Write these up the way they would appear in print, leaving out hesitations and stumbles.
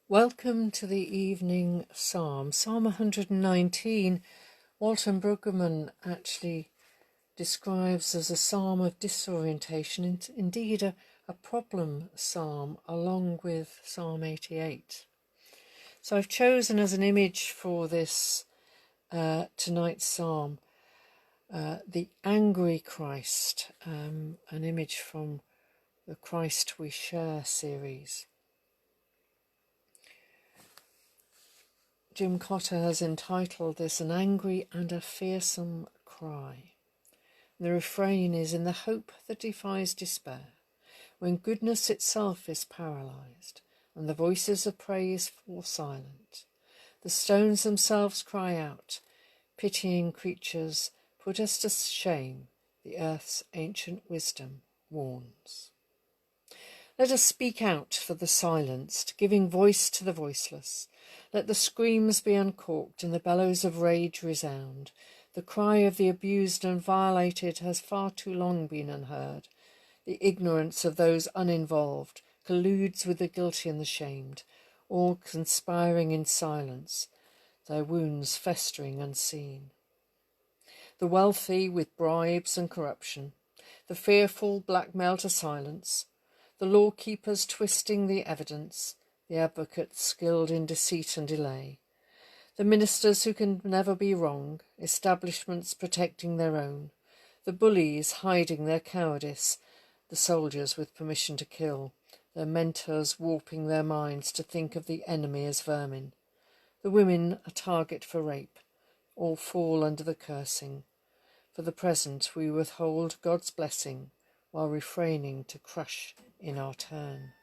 Welcome to the evening psalm. Psalm 119, Walton Brueggemann actually describes as a psalm of disorientation, indeed a problem psalm, along with Psalm 88. So I've chosen as an image for this tonight's psalm the angry Christ, an image from the Christ We Share series. Jim Cotter has entitled this An Angry and a Fearsome Cry. The refrain is, in the hope that defies despair, when goodness itself is paralysed, and the voices of praise fall silent. The stones themselves cry out, pitying creatures, put us to shame, the earth's ancient wisdom warns. Let us speak out for the silenced, giving voice to the voiceless. Let the screams be uncorked and the bellows of rage resound. The cry of the abused and violated has far too long been unheard. The ignorance of those uninvolved colludes with the guilty and the shamed, all conspiring in silence, their wounds festering unseen. The wealthy with bribes and corruption, the fearful blackmail to silence, the law-keepers twisting the evidence, the advocates skilled in deceit and delay, the ministers who can never be wrong, establishments protecting their own, the bullies hiding their cowardice, the soldiers with permission to kill, their mentors warping their minds to think of the enemy as vermin, the women a target for rape, all fall under the cursing. For the present we withhold God's blessing while refraining to crush in our turn.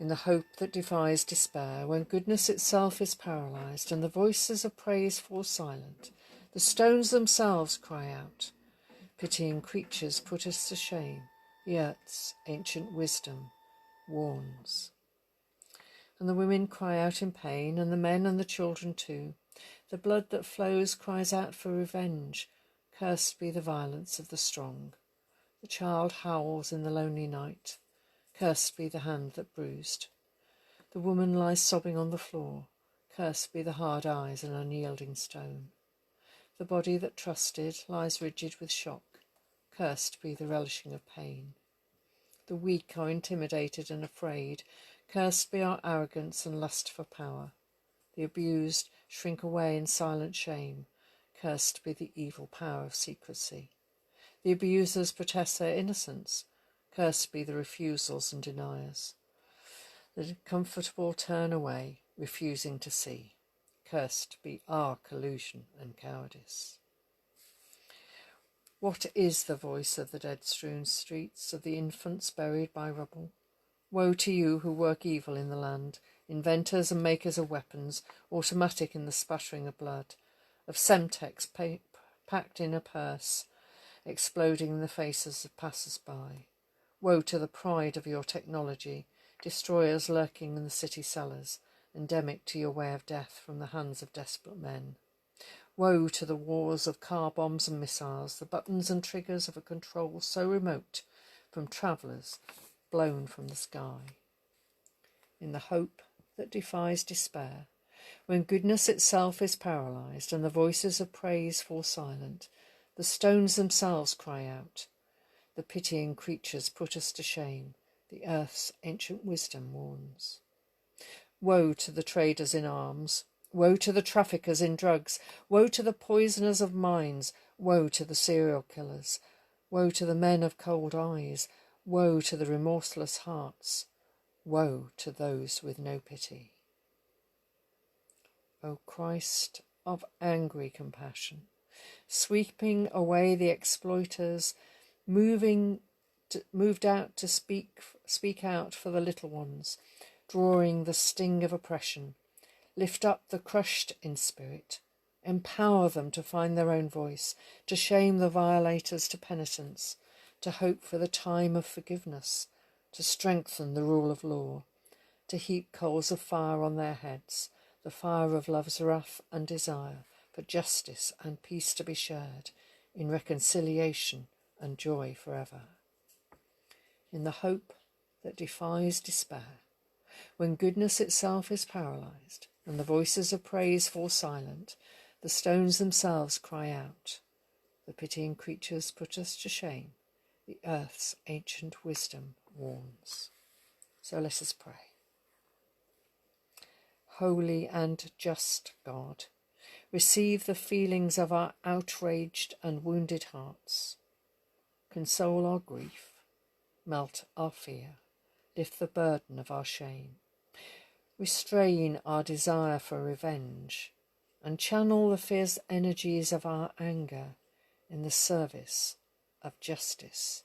In the hope that defies despair, when goodness itself is paralysed and the voices of praise fall silent, the stones themselves cry out. Pitying creatures put us to shame, the earth's ancient wisdom warns. And the women cry out in pain, and the men and the children too. The blood that flows cries out for revenge. Cursed be the violence of the strong. The child howls in the lonely night. Cursed be the hand that bruised. The woman lies sobbing on the floor. Cursed be the hard eyes and unyielding stone. The body that trusted lies rigid with shock. Cursed be the relishing of pain. The weak are intimidated and afraid. Cursed be our arrogance and lust for power. The abused shrink away in silent shame. Cursed be the evil power of secrecy. The abusers protest their innocence. Cursed be the refusals and deniers. The comfortable turn away, refusing to see. Cursed be our collusion and cowardice. What is the voice of the dead-strewn streets, of the infants buried by rubble? Woe to you who work evil in the land, inventors and makers of weapons, automatic in the spattering of blood, of Semtex packed in a purse, exploding in the faces of passers-by. Woe to the pride of your technology, destroyers lurking in the city cellars, endemic to your way of death from the hands of desperate men. Woe to the wars of car bombs and missiles, the buttons and triggers of a control so remote from travellers blown from the sky. In the hope that defies despair, when goodness itself is paralysed and the voices of praise fall silent, the stones themselves cry out. The pitying creatures put us to shame, the earth's ancient wisdom warns. Woe to the traders in arms, woe to the traffickers in drugs, woe to the poisoners of minds, woe to the serial killers, woe to the men of cold eyes, woe to the remorseless hearts, woe to those with no pity. O Christ of angry compassion, sweeping away the exploiters, moved out to speak out for the little ones, drawing the sting of oppression. Lift up the crushed in spirit. Empower them to find their own voice, to shame the violators to penitence, to hope for the time of forgiveness, to strengthen the rule of law, to heap coals of fire on their heads, the fire of love's wrath and desire, for justice and peace to be shared, in reconciliation and joy forever. In the hope that defies despair, When goodness itself is paralysed, and the voices of praise fall silent, the stones themselves cry out. The pitying creatures put us to shame. The earth's ancient wisdom warns. So let us pray. Holy and just God, receive the feelings of our outraged and wounded hearts. Console our grief, melt our fear, lift the burden of our shame. Restrain our desire for revenge, and channel the fierce energies of our anger in the service of justice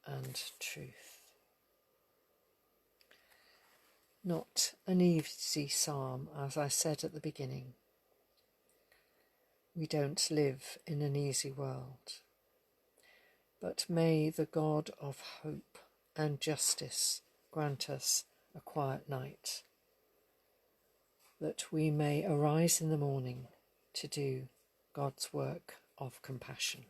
and truth. Not an easy psalm, as I said at the beginning. We don't live in an easy world. But may the God of hope and justice grant us a quiet night, that we may arise in the morning to do God's work of compassion.